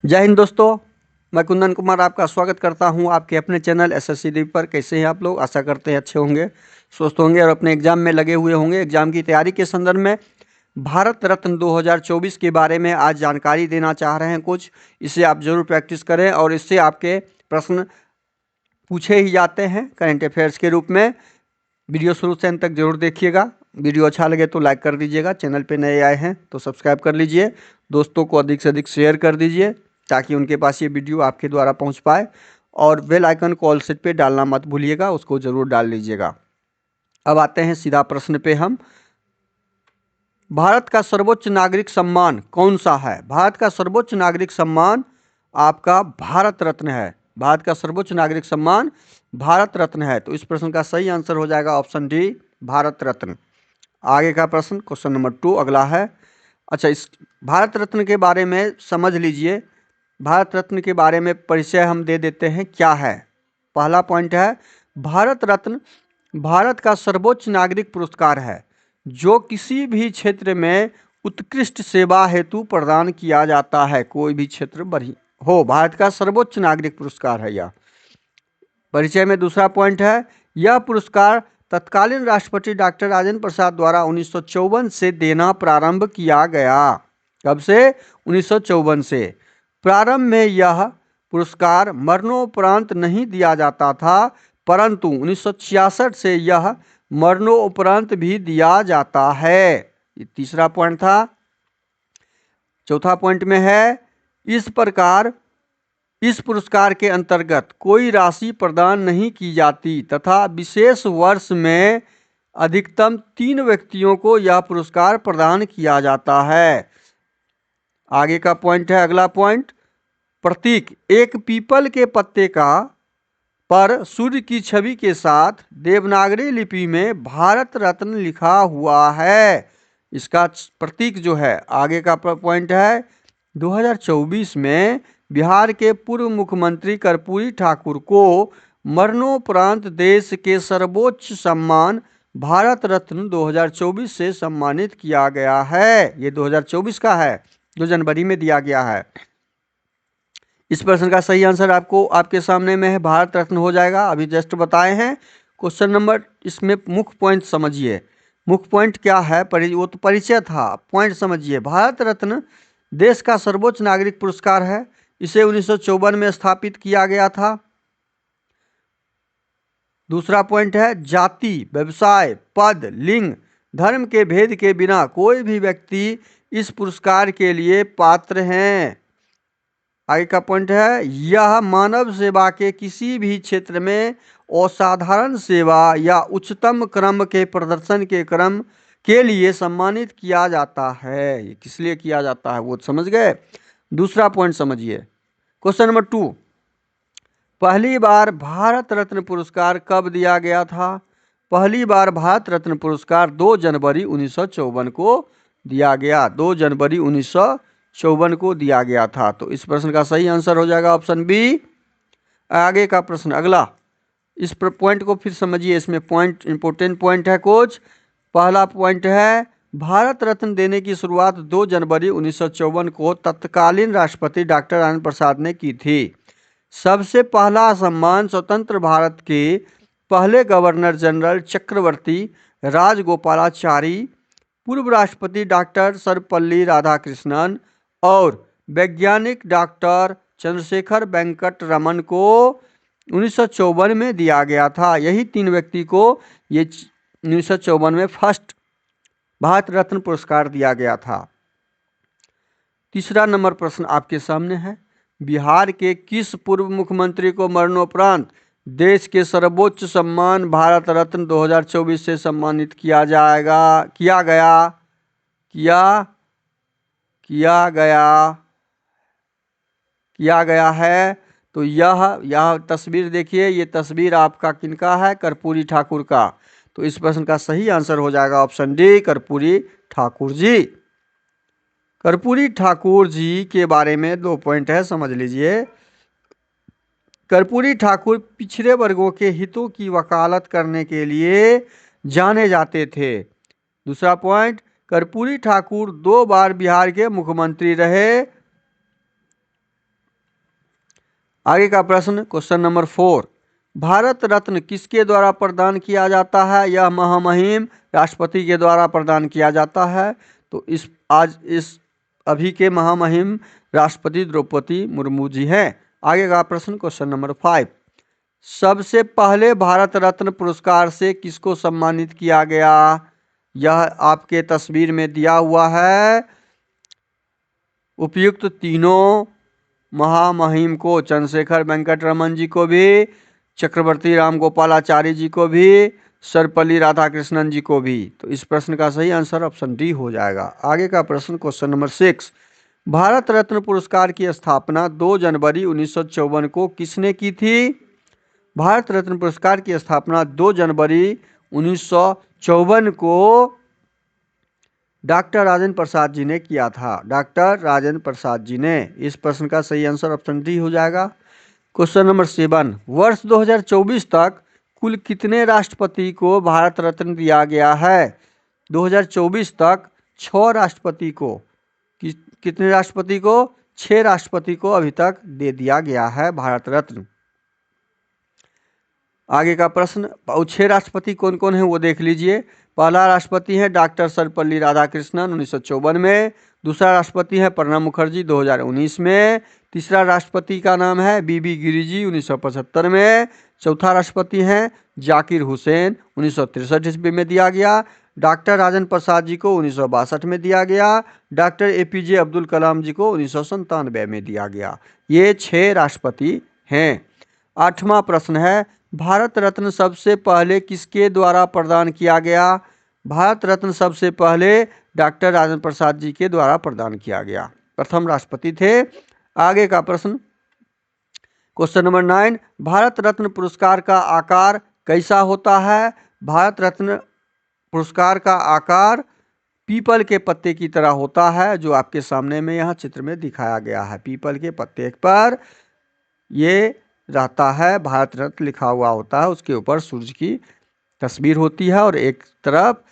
जय हिंद दोस्तों। मैं कुंदन कुमार आपका स्वागत करता हूं आपके अपने चैनल एसएससी डी पर। कैसे हैं आप लोग? आशा करते हैं अच्छे होंगे, स्वस्थ होंगे और अपने एग्जाम में लगे हुए होंगे। एग्जाम की तैयारी के संदर्भ में भारत रत्न 2024 के बारे में आज जानकारी देना चाह रहे हैं कुछ। इसे आप जरूर प्रैक्टिस करें और इससे आपके प्रश्न पूछे ही जाते हैं करंट अफेयर्स के रूप में। वीडियो शुरू से अंत तक जरूर देखिएगा। वीडियो अच्छा लगे तो लाइक कर दीजिएगा। चैनल पे नए आए हैं तो सब्सक्राइब कर लीजिए। दोस्तों को अधिक से अधिक शेयर कर दीजिए ताकि उनके पास ये वीडियो आपके द्वारा पहुंच पाए। और बेल आइकन को ऑल सेट पे डालना मत भूलिएगा, उसको जरूर डाल लीजिएगा। अब आते हैं सीधा प्रश्न पे। हम भारत का सर्वोच्च नागरिक सम्मान कौन सा है? भारत का सर्वोच्च नागरिक सम्मान आपका भारत रत्न है। भारत का सर्वोच्च नागरिक सम्मान भारत रत्न है। तो इस प्रश्न का सही आंसर हो जाएगा ऑप्शन डी, भारत रत्न। आगे का प्रश्न क्वेश्चन नंबर 2 अगला है। अच्छा, इस भारत रत्न के बारे में समझ लीजिए। भारत रत्न के बारे में परिचय हम दे देते हैं क्या है। पहला पॉइंट है, भारत रत्न भारत का सर्वोच्च नागरिक पुरस्कार है जो किसी भी क्षेत्र में उत्कृष्ट सेवा हेतु प्रदान किया जाता है। कोई भी क्षेत्र बढ़ी हो, भारत का सर्वोच्च नागरिक पुरस्कार है यह। परिचय में दूसरा पॉइंट है, यह पुरस्कार तत्कालीन राष्ट्रपति डॉक्टर राजेंद्र प्रसाद द्वारा 1954 से देना प्रारंभ किया गया। कब से? 1954 से। प्रारंभ में यह पुरस्कार मरणोपरांत नहीं दिया जाता था, परंतु 1966 से यह मरणोपरांत भी दिया जाता है। ये तीसरा पॉइंट था। चौथा पॉइंट में है, इस प्रकार इस पुरस्कार के अंतर्गत कोई राशि प्रदान नहीं की जाती तथा विशेष वर्ष में अधिकतम 3 व्यक्तियों को यह पुरस्कार प्रदान किया जाता है। आगे का पॉइंट है, अगला पॉइंट, प्रतीक एक पीपल के पत्ते का पर सूर्य की छवि के साथ देवनागरी लिपि में भारत रत्न लिखा हुआ है। इसका प्रतीक जो है, आगे का पॉइंट है, 2024 में बिहार के पूर्व मुख्यमंत्री कर्पूरी ठाकुर को मरणोपरांत देश के सर्वोच्च सम्मान भारत रत्न 2024 से सम्मानित किया गया है। ये 2024 का है जो जनवरी में दिया गया है। इस प्रश्न का सही आंसर आपको आपके सामने में है, भारत रत्न हो जाएगा। अभी जस्ट बताए हैं। क्वेश्चन नंबर, इसमें मुख्य पॉइंट समझिए। मुख्य पॉइंट क्या है? वो तो परिचय था, पॉइंट समझिए। भारत रत्न देश का सर्वोच्च नागरिक पुरस्कार है। इसे 1954 में स्थापित किया गया था। दूसरा पॉइंट है, जाति, व्यवसाय, पद, लिंग, धर्म के भेद के बिना कोई भी व्यक्ति इस पुरस्कार के लिए पात्र हैं। आगे का पॉइंट है, यह मानव सेवा के किसी भी क्षेत्र में असाधारण सेवा या उच्चतम क्रम के प्रदर्शन के क्रम के लिए सम्मानित किया जाता है। ये किस लिए किया जाता है वो समझ गए। दूसरा पॉइंट समझिए। क्वेश्चन नंबर 2, पहली बार भारत रत्न पुरस्कार कब दिया गया था? पहली बार भारत रत्न पुरस्कार 2 जनवरी 1954 को दिया गया। 2 जनवरी 1954 को दिया गया था। तो इस प्रश्न का सही आंसर हो जाएगा ऑप्शन बी। आगे का प्रश्न अगला, इस पॉइंट को फिर समझिए। इसमें पॉइंट, इंपोर्टेंट पॉइंट है कुछ। पहला पॉइंट है, भारत रत्न देने की शुरुआत 2 जनवरी 1954 को तत्कालीन राष्ट्रपति डॉक्टर राजेंद्र प्रसाद ने की थी। सबसे पहला सम्मान स्वतंत्र भारत के पहले गवर्नर जनरल चक्रवर्ती राजगोपालाचारी, पूर्व राष्ट्रपति डॉक्टर सर्वपल्ली राधाकृष्णन और वैज्ञानिक डॉक्टर चंद्रशेखर वेंकट रमन को 1954 में दिया गया था। यही 3 व्यक्ति को ये 1954 में फर्स्ट भारत रत्न पुरस्कार दिया गया था। तीसरा नंबर प्रश्न आपके सामने है, बिहार के किस पूर्व मुख्यमंत्री को मरणोपरांत देश के सर्वोच्च सम्मान भारत रत्न 2024 से सम्मानित किया गया है? तो यह तस्वीर देखिए। ये तस्वीर आपका किनका है? कर्पूरी ठाकुर का। तो इस प्रश्न का सही आंसर हो जाएगा ऑप्शन डी, कर्पूरी ठाकुर जी। कर्पूरी ठाकुर जी के बारे में 2 पॉइंट है, समझ लीजिए। कर्पूरी ठाकुर पिछड़े वर्गों के हितों की वकालत करने के लिए जाने जाते थे। दूसरा पॉइंट, कर्पूरी ठाकुर 2 बार बिहार के मुख्यमंत्री रहे। आगे का प्रश्न क्वेश्चन नंबर 4, भारत रत्न किसके द्वारा प्रदान किया जाता है? यह महामहिम राष्ट्रपति के द्वारा प्रदान किया जाता है। तो इस अभी के महामहिम राष्ट्रपति द्रौपदी मुर्मू जी हैं। आगे का प्रश्न क्वेश्चन नंबर 5, सबसे पहले भारत रत्न पुरस्कार से किसको सम्मानित किया गया? यह आपके तस्वीर में दिया हुआ है। उपयुक्त तीनों महामहिम को, चंद्रशेखर वेंकटरमन जी को भी, चक्रवर्ती रामगोपालाचारी जी को भी, सर्वपल्ली राधाकृष्णन जी को भी। तो इस प्रश्न का सही आंसर ऑप्शन डी हो जाएगा। आगे का प्रश्न क्वेश्चन नंबर 6, भारत रत्न पुरस्कार की स्थापना 2 जनवरी 1954 को किसने की थी? भारत रत्न पुरस्कार की स्थापना 2 जनवरी 1954 को डॉक्टर राजेंद्र प्रसाद जी ने किया था। डॉक्टर राजेंद्र प्रसाद जी ने। इस प्रश्न का सही आंसर ऑप्शन डी हो जाएगा। क्वेश्चन नंबर 7, वर्ष 2024 तक कुल कितने राष्ट्रपति को भारत रत्न दिया गया है? 2024 तक 6 राष्ट्रपति को, कितने राष्ट्रपति को? 6 राष्ट्रपति को अभी तक दे दिया गया है भारत रत्न। आगे का प्रश्न, 6 राष्ट्रपति कौन कौन है वो देख लीजिए। पहला राष्ट्रपति है डॉक्टर सर्वपल्ली राधाकृष्णन 1954 में। दूसरा राष्ट्रपति है प्रणब मुखर्जी 2019 में। तीसरा राष्ट्रपति का नाम है बीबी गिरी जी 1975 में। चौथा राष्ट्रपति हैं जाकिर हुसैन 1963 ईस्वी में दिया गया। डॉक्टर राजेंद्र प्रसाद जी को 1962 में दिया गया। डॉक्टर APJ अब्दुल कलाम जी को 1997 में दिया गया। ये 6 राष्ट्रपति हैं। 8वां प्रश्न है, भारत रत्न सबसे पहले किसके द्वारा प्रदान किया गया? भारत रत्न सबसे पहले डॉक्टर राजेंद्र प्रसाद जी के द्वारा प्रदान किया गया, प्रथम राष्ट्रपति थे। आगे का प्रश्न क्वेश्चन नंबर 9, भारत रत्न पुरस्कार का आकार कैसा होता है? भारत रत्न पुरस्कार का आकार पीपल के पत्ते की तरह होता है, जो आपके सामने में यहाँ चित्र में दिखाया गया है। पीपल के पत्ते पर ये रहता है, भारत रत्न लिखा हुआ होता है, उसके ऊपर सूर्य की तस्वीर होती है और एक तरफ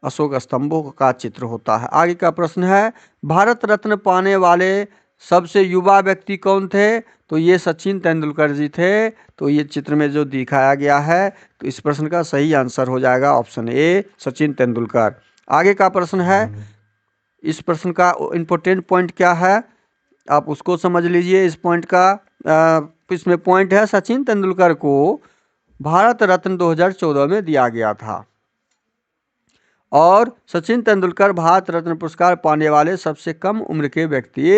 अशोक स्तंभों का चित्र होता है। आगे का प्रश्न है, भारत रत्न पाने वाले सबसे युवा व्यक्ति कौन थे? तो ये सचिन तेंदुलकर जी थे। तो ये चित्र में जो दिखाया गया है, तो इस प्रश्न का सही आंसर हो जाएगा ऑप्शन ए, सचिन तेंदुलकर। आगे का प्रश्न है, इस प्रश्न का इम्पोर्टेंट पॉइंट क्या है आप उसको समझ लीजिए। इस पॉइंट का इसमें पॉइंट है, सचिन तेंदुलकर को भारत रत्न 2014 में दिया गया था और सचिन तेंदुलकर भारत रत्न पुरस्कार पाने वाले सबसे कम उम्र के व्यक्ति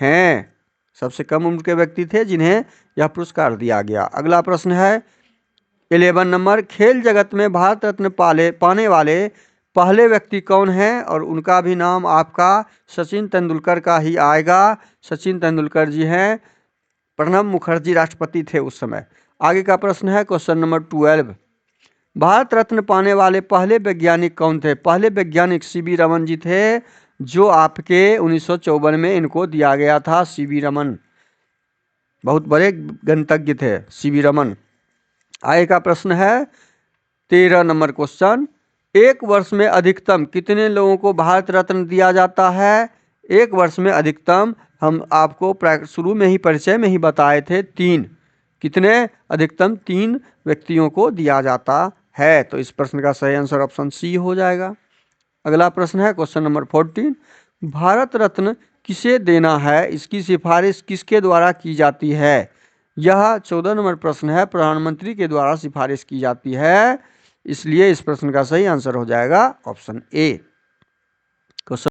हैं, सबसे कम उम्र के व्यक्ति थे जिन्हें यह पुरस्कार दिया गया। अगला प्रश्न है 11 नंबर, खेल जगत में भारत रत्न पाने वाले पहले व्यक्ति कौन हैं? और उनका भी नाम आपका सचिन तेंदुलकर का ही आएगा। सचिन तेंदुलकर जी हैं, प्रणब मुखर्जी राष्ट्रपति थे उस समय। आगे का प्रश्न है क्वेश्चन नंबर 12, भारत रत्न पाने वाले पहले वैज्ञानिक कौन थे? पहले वैज्ञानिक CV रमन जी थे, जो आपके 1954 में इनको दिया गया था। CV रमन बहुत बड़े गणितज्ञ थे, CV रमन। आगे का प्रश्न है 13 नंबर क्वेश्चन, एक वर्ष में अधिकतम कितने लोगों को भारत रत्न दिया जाता है? एक वर्ष में अधिकतम हम आपको शुरू में ही परिचय में ही बताए थे 3। कितने? अधिकतम 3 व्यक्तियों को दिया जाता है। तो इस प्रश्न का सही आंसर ऑप्शन सी हो जाएगा। अगला प्रश्न है क्वेश्चन नंबर 14, भारत रत्न किसे देना है, इसकी सिफारिश किसके द्वारा की जाती है? यह 14 नंबर प्रश्न है, प्रधानमंत्री के द्वारा सिफारिश की जाती है, इसलिए इस प्रश्न का सही आंसर हो जाएगा ऑप्शन ए। क्वेश्चन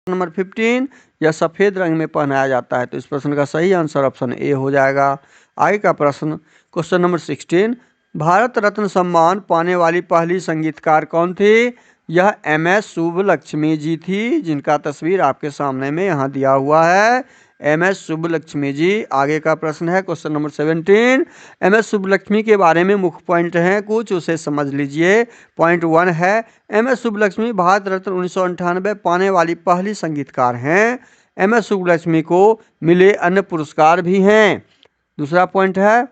नंबर 15, यह सफेद रंग में पहनाया जाता है, तो इस प्रश्न का सही आंसर ऑप्शन ए हो जाएगा। आगे का प्रश्न क्वेश्चन नंबर 16, भारत रत्न सम्मान पाने वाली पहली संगीतकार कौन थी? यह MS सुब्बलक्ष्मी जी थी, जिनका तस्वीर आपके सामने में यहाँ दिया हुआ है, MS सुब्बलक्ष्मी जी। आगे का प्रश्न है क्वेश्चन नंबर 17, MS सुब्बलक्ष्मी के बारे में मुख्य पॉइंट हैं कुछ, उसे समझ लीजिए। पॉइंट 1 है, MS सुब्बलक्ष्मी भारत रत्न 1998 पाने वाली पहली संगीतकार हैं। MS सुब्बलक्ष्मी को मिले अन्य पुरस्कार भी हैं। दूसरा पॉइंट है,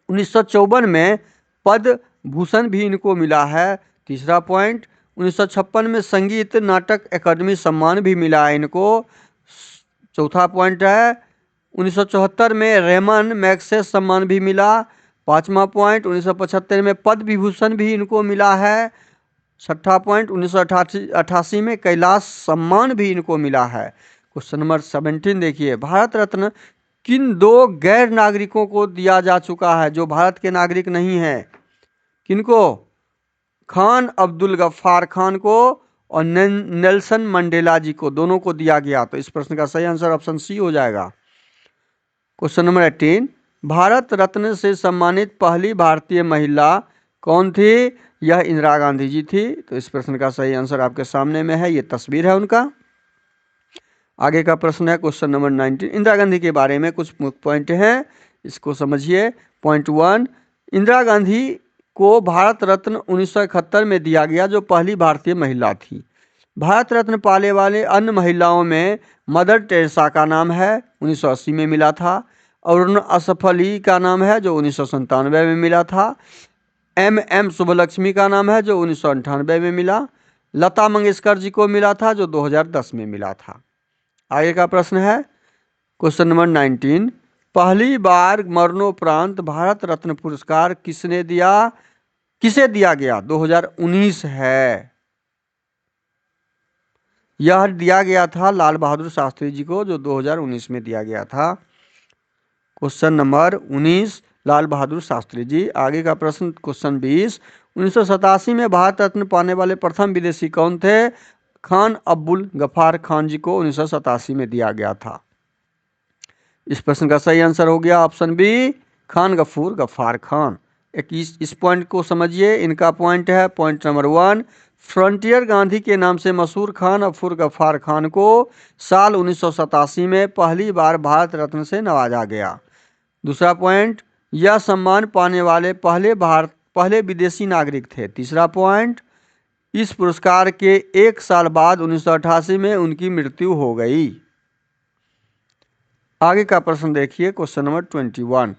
1954 में पद्म भूषण भी इनको मिला है। तीसरा पॉइंट, 1956 में संगीत नाटक अकादमी सम्मान भी मिला है इनको। चौथा पॉइंट है, 1974 में रेमन मैग्सेस सम्मान भी मिला। 5वां पॉइंट, 1975 में पद्म विभूषण भी इनको मिला है। 6ठा पॉइंट, 1988 में कैलाश सम्मान भी इनको मिला है। क्वेश्चन नंबर 17 देखिए, भारत रत्न किन दो गैर नागरिकों को दिया जा चुका है जो भारत के नागरिक नहीं है? किनको? खान अब्दुल गफ्फार खान को और नेल्सन मंडेला जी को, दोनों को दिया गया। तो इस प्रश्न का सही आंसर ऑप्शन सी हो जाएगा। क्वेश्चन नंबर 18, भारत रत्न से सम्मानित पहली भारतीय महिला कौन थी? यह इंदिरा गांधी जी थी। तो इस प्रश्न का सही आंसर आपके सामने में है, ये तस्वीर है उनका। आगे का प्रश्न है क्वेश्चन नंबर 19, इंदिरा गांधी के बारे में कुछ पॉइंट हैं, इसको समझिए। पॉइंट 1, इंदिरा गांधी को भारत रत्न 1971 में दिया गया, जो पहली भारतीय महिला थी। भारत रत्न पाने वाले अन्य महिलाओं में मदर टेरेसा का नाम है, 1980 में मिला था। अरुण असफ अली का नाम है, जो 1997 में मिला था। एम सुब्बलक्ष्मी का नाम है, जो 1998 में मिला। लता मंगेशकर जी को मिला था, जो 2010 में मिला था। आगे का प्रश्न है क्वेश्चन नंबर 19, पहली बार मरणोपरांत भारत रत्न पुरस्कार किसे दिया गया? 2019 है। यह दिया गया था लाल बहादुर शास्त्री जी को, जो 2019 में दिया गया था। Question number 19, Lal Bahadur Shastri ji. आगे का प्रश्न क्वेश्चन 20, 1987 में भारत रत्न पाने वाले प्रथम विदेशी कौन थे? खान अब्दुल गफ्फार खान जी को 1987 में दिया गया था। इस प्रश्न का सही आंसर हो गया ऑप्शन बी, खान गफ्फार खान। एक इस पॉइंट को समझिए, इनका पॉइंट है पॉइंट नंबर 1, फ्रंटियर गांधी के नाम से मशहूर खान अब्दुल गफ्फार खान को साल 1987 में पहली बार भारत रत्न से नवाजा गया। दूसरा पॉइंट, यह सम्मान पाने वाले पहले विदेशी नागरिक थे। तीसरा पॉइंट, इस पुरस्कार के एक साल बाद 1988 में उनकी मृत्यु हो गई। आगे का प्रश्न देखिए क्वेश्चन नंबर 21,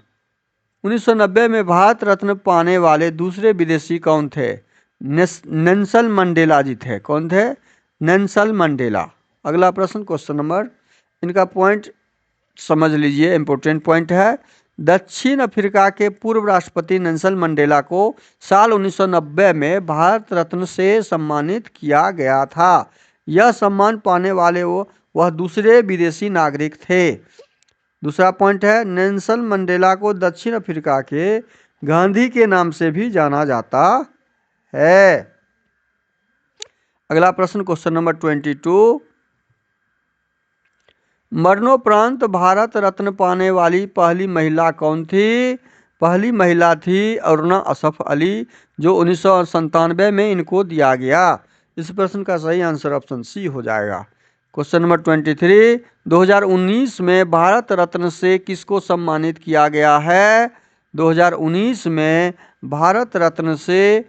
1990 में भारत रत्न पाने वाले दूसरे विदेशी कौन थे? नेल्सन मंडेला जी थे। कौन थे? Nelson Mandela. अगला प्रश्न क्वेश्चन नंबर, इनका पॉइंट समझ लीजिए, इंपॉर्टेंट पॉइंट है। दक्षिण अफ्रीका के पूर्व राष्ट्रपति नेल्सन मंडेला को साल 1990 में भारत रत्न से सम्मानित किया गया था। यह सम्मान पाने वाले वह दूसरे विदेशी नागरिक थे। दूसरा पॉइंट है, नेल्सन मंडेला को दक्षिण अफ्रीका के गांधी के नाम से भी जाना जाता है। अगला प्रश्न क्वेश्चन नंबर 22, मरणोपरांत भारत रत्न पाने वाली पहली महिला कौन थी? पहली महिला थी अरुणा असफ अली, जो 1997 में इनको दिया गया। इस प्रश्न का सही आंसर ऑप्शन सी हो जाएगा। क्वेश्चन नंबर 23, 2019 में भारत रत्न से किसको सम्मानित किया गया है? 2019 में भारत रत्न से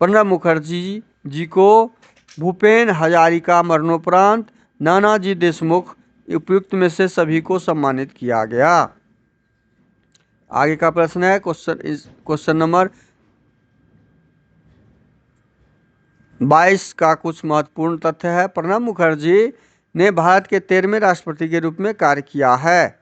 प्रणब मुखर्जी जी को, भूपेन हजारिका मरणोपरांत नानाजी देशमुख, उपयुक्त में से सभी को सम्मानित किया गया। आगे का प्रश्न है क्वेश्चन नंबर 22 का कुछ महत्वपूर्ण तथ्य है। प्रणब मुखर्जी ने भारत के 13वें राष्ट्रपति के रूप में कार्य किया है।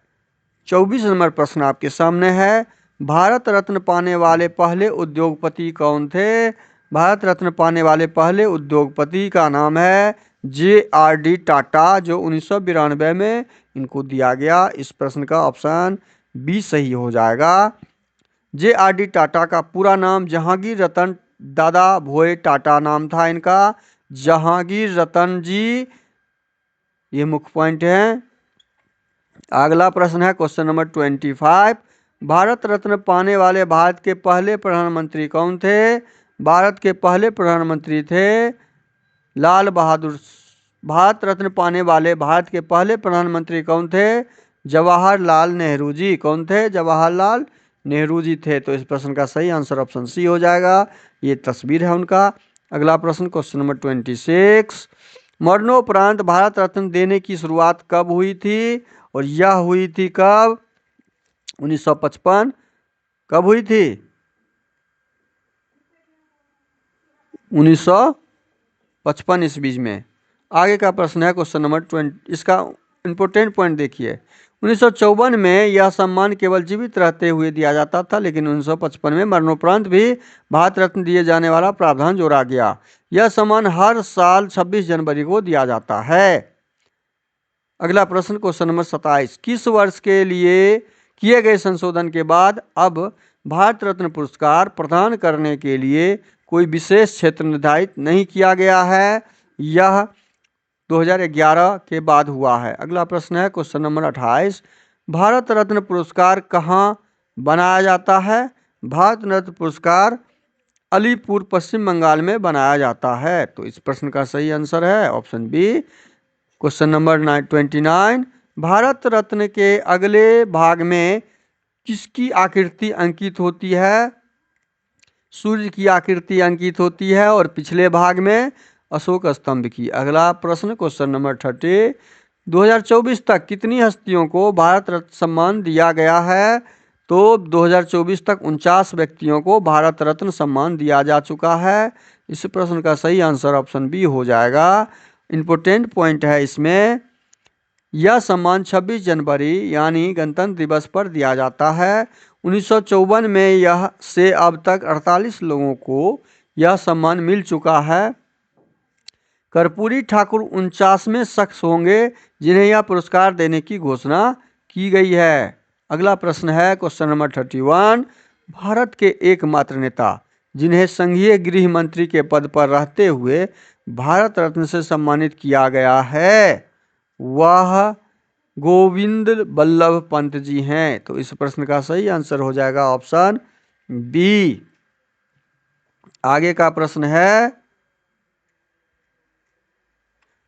24 नंबर प्रश्न आपके सामने है, भारत रत्न पाने वाले पहले उद्योगपति कौन थे? भारत रत्न पाने वाले पहले उद्योगपति का नाम है JRD टाटा, जो 1992 में इनको दिया गया। इस प्रश्न का ऑप्शन बी सही हो जाएगा। JRD टाटा का पूरा नाम जहांगीर रतन दादा भोए टाटा नाम था इनका, जहांगीर रतन जी। ये मुख्य पॉइंट है। अगला प्रश्न है क्वेश्चन नंबर 25, भारत रत्न पाने वाले भारत के पहले प्रधानमंत्री कौन थे? भारत के पहले प्रधानमंत्री थे लाल बहादुर। भारत रत्न पाने वाले भारत के पहले प्रधानमंत्री कौन थे? जवाहरलाल नेहरू जी। कौन थे? जवाहरलाल नेहरू जी थे। तो इस प्रश्न का सही आंसर ऑप्शन सी हो जाएगा। ये तस्वीर है उनका। अगला प्रश्न क्वेश्चन नंबर 26, मरणोपरांत भारत रत्न देने की शुरुआत कब हुई थी? और यह हुई थी कब? 1955। कब हुई थी? 1955 ईस्वी में। आगे का प्रश्न है क्वेश्चन नंबर 20, इसका इंपोर्टेंट पॉइंट देखिए, 1954 में यह सम्मान केवल जीवित रहते हुए दिया जाता था, लेकिन 1955 में मरणोपरांत भी भारत रत्न दिए जाने वाला प्रावधान जोड़ा गया। यह सम्मान हर साल 26 जनवरी को दिया जाता है। अगला प्रश्न क्वेश्चन नंबर 27, किस वर्ष के लिए किए गए संशोधन के बाद अब भारत रत्न पुरस्कार प्रदान करने के लिए कोई विशेष क्षेत्र निर्धारित नहीं किया गया है? यह 2011 के बाद हुआ है। अगला प्रश्न है क्वेश्चन नंबर 28, भारत रत्न पुरस्कार कहाँ बनाया जाता है? भारत रत्न पुरस्कार अलीपुर पश्चिम बंगाल में बनाया जाता है। तो इस प्रश्न का सही आंसर है option B. Question number 29, Bharat Ratna के अगले भाग में किसकी आकृति अंकित होती है? सूर्य की आकृति अंकित होती है और पिछले भाग में अशोक स्तंभ की। अगला प्रश्न क्वेश्चन नंबर 30, 2024 तक कितनी हस्तियों को भारत रत्न सम्मान दिया गया है? तो 2024 तक 49 व्यक्तियों को भारत रत्न सम्मान दिया जा चुका है। इस प्रश्न का सही आंसर ऑप्शन बी हो जाएगा। इम्पोर्टेंट पॉइंट है इसमें, यह सम्मान 26 जनवरी यानी गणतंत्र दिवस पर दिया जाता है। 1954 में यह से अब तक 48 लोगों को यह सम्मान मिल चुका है। कर्पूरी ठाकुर 49वें शख्स होंगे जिन्हें यह पुरस्कार देने की घोषणा की गई है। अगला प्रश्न है क्वेश्चन नंबर 31, भारत के एकमात्र नेता जिन्हें संघीय गृह मंत्री के पद पर रहते हुए भारत रत्न से सम्मानित किया गया है, वह गोविंद बल्लभ पंत जी हैं। तो इस प्रश्न का सही आंसर हो जाएगा ऑप्शन बी। आगे का प्रश्न है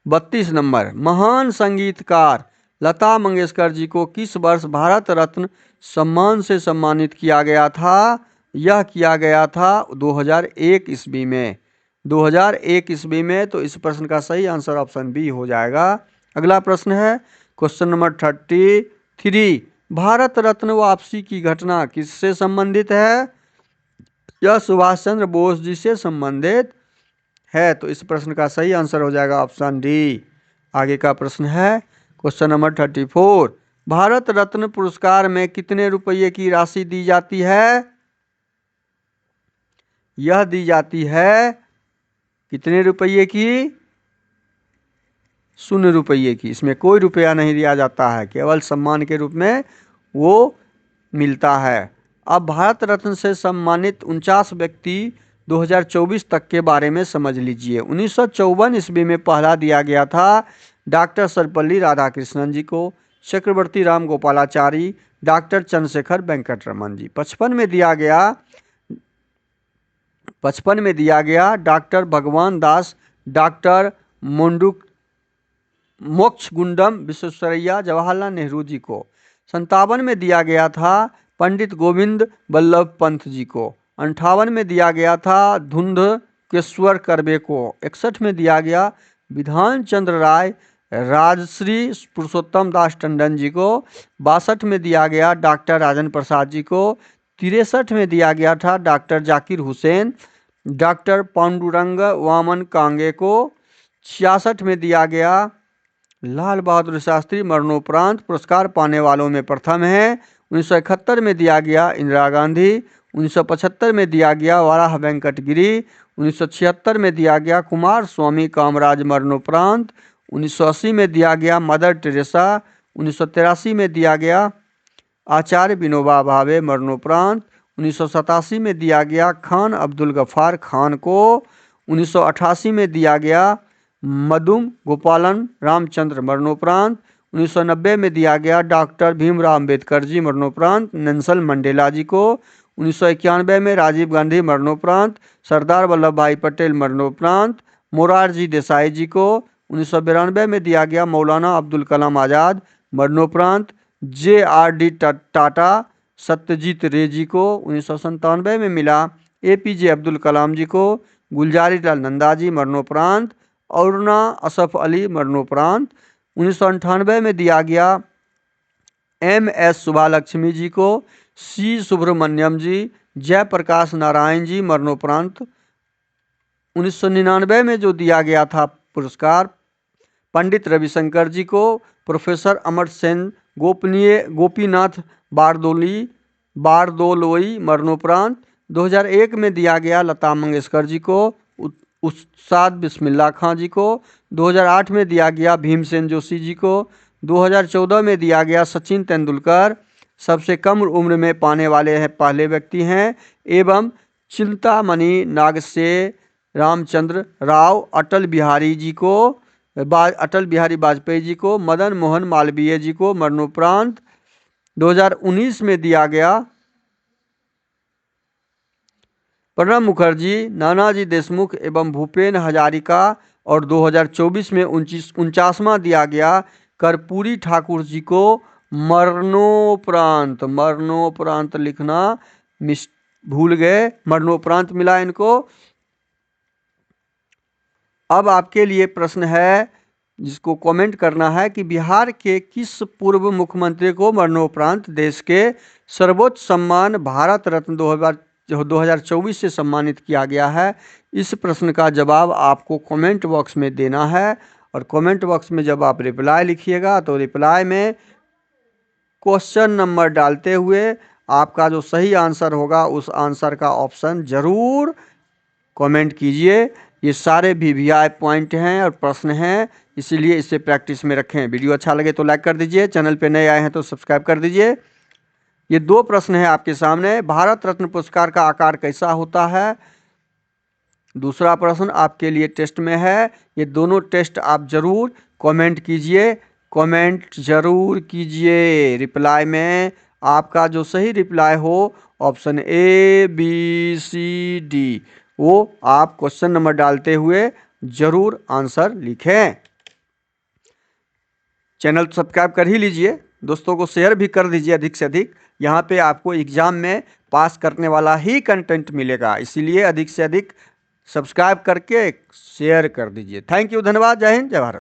32 नंबर, महान संगीतकार लता मंगेशकर जी को किस वर्ष भारत रत्न सम्मान से सम्मानित किया गया था? यह किया गया था 2001 ईस्वी में। 2001 ईस्वी में। तो इस प्रश्न का सही आंसर ऑप्शन बी हो जाएगा। अगला प्रश्न है क्वेश्चन नंबर 33, भारत रत्न वापसी की घटना किससे संबंधित है? यह सुभाष चंद्र बोस जी से संबंधित है। तो इस प्रश्न का सही आंसर हो जाएगा ऑप्शन डी। आगे का प्रश्न है क्वेश्चन नंबर 34, भारत रत्न पुरस्कार में कितने रुपये की राशि दी जाती है? यह दी जाती है कितने रुपये की? 0 रुपये की। इसमें कोई रुपया नहीं दिया जाता है, केवल सम्मान के रूप में वो मिलता है। अब भारत रत्न से सम्मानित 49 व्यक्ति 2024 तक के बारे में समझ लीजिए। 1954 ईस्वी में पहला दिया गया था डॉक्टर सर्वपल्ली राधाकृष्णन जी को, चक्रवर्ती राम गोपालाचारी, डॉक्टर चंद्रशेखर वेंकटरमन जी। 55 में दिया गया डॉक्टर भगवान दास, डॉक्टर मोक्षगुंडम विश्वेश्वरैया जवाहरलाल नेहरू जी को। 57 में दिया गया था पंडित गोविंद बल्लभ पंत जी को। 58 में दिया गया था धुंधकेश्वर कर्वे को। 61 में दिया गया विधान चंद्र राय, राजश्री पुरुषोत्तम दास टंडन जी को। 62 में दिया गया डॉक्टर राजेंद्र प्रसाद जी को। 63 में दिया गया था डॉक्टर जाकिर हुसैन, डॉक्टर पांडुरंग वामन कांगे को। 66 में दिया गया लाल बहादुर शास्त्री, मरणोपरांत पुरस्कार पाने वालों में प्रथम है। 1971 में दिया गया इंदिरा गांधी। 1975 में दिया गया वाराह वेंकट गिरी। 1976 में दिया गया कुमार स्वामी कामराज, मरणोपरांत। 1980 में दिया गया मदर टेरेसा। 1983 में दिया गया आचार्य विनोबा भावे, मरणोपरांत। 1987 में दिया गया खान अब्दुल गफ्फार खान को। 1988 में दिया गया मधुम गोपालन रामचंद्र, मरणोपरांत। 1990 में दिया गया डॉक्टर भीमराव अम्बेडकर जी, मरणोपरांत, नेल्सन मंडेला जी को। 1991 में राजीव गांधी, मरणोपरांत, सरदार वल्लभ भाई पटेल, मरणोपरांत, मोरारजी देसाई जी को। 1992 में दिया गया मौलाना अब्दुल कलाम आज़ाद, मरणोपरांत, JRD टाटा, सत्यजीत रे जी को। 1997 में मिला APJ अब्दुल कलाम जी को, गुलजारी लाल नंदा जी, मरणोपरांत, अरुणा असफ अली, मरणोपरांत। 1998 में दिया गया MS सुभालक्ष्मी जी को, C सुब्रमण्यम जी, जयप्रकाश नारायण जी, मरणोपरांत। 1999 में जो दिया गया था पुरस्कार पंडित रविशंकर जी को, प्रोफेसर अमर सेन गोपीनाथ बारदोलोई मरणोपरांत। 2001 में दिया गया लता मंगेशकर जी को, उस्ताद बिस्मिल्लाह खां जी को। 2008 में दिया गया भीमसेन जोशी जी को। 2014 में दिया गया सचिन तेंदुलकर, सबसे कम उम्र में पाने वाले हैं पहले व्यक्ति हैं। एवं चिंतामणि नागसे रामचंद्र राव अटल बिहारी वाजपेयी जी को, मदन मोहन मालवीय जी को मरणोपरांत। 2019 में दिया गया प्रणब मुखर्जी, नानाजी देशमुख एवं भूपेन हजारिका। और 2024 में 49वां दिया गया कर्पूरी ठाकुर जी को मरणोपरांत लिखना भूल गए, मरणोपरांत मिला इनको। अब आपके लिए प्रश्न है जिसको कमेंट करना है कि बिहार के किस पूर्व मुख्यमंत्री को मरणोपरांत देश के सर्वोच्च सम्मान भारत रत्न 2024 से सम्मानित किया गया है। इस प्रश्न का जवाब आपको कमेंट बॉक्स में देना है। और कमेंट बॉक्स में जब आप रिप्लाई लिखिएगा तो रिप्लाई में क्वेश्चन नंबर डालते हुए आपका जो सही आंसर होगा उस आंसर का ऑप्शन जरूर कमेंट कीजिए। ये सारे VVI पॉइंट हैं और प्रश्न हैं, इसीलिए इसे प्रैक्टिस में रखें। वीडियो अच्छा लगे तो लाइक कर दीजिए, चैनल पे नए आए हैं तो सब्सक्राइब कर दीजिए। ये 2 प्रश्न हैं आपके सामने। भारत रत्न पुरस्कार का आकार कैसा होता है? दूसरा प्रश्न आपके लिए टेस्ट में है। ये दोनों टेस्ट आप जरूर कमेंट कीजिए, कमेंट जरूर कीजिए। रिप्लाई में आपका जो सही रिप्लाई हो ऑप्शन ABCD वो आप क्वेश्चन नंबर डालते हुए जरूर आंसर लिखें। चैनल सब्सक्राइब कर ही लीजिए, दोस्तों को शेयर भी कर दीजिए अधिक से अधिक। यहाँ पे आपको एग्जाम में पास करने वाला ही कंटेंट मिलेगा, इसीलिए अधिक से अधिक सब्सक्राइब करके शेयर कर दीजिए। थैंक यू, धन्यवाद, जय हिंद, जय भारत।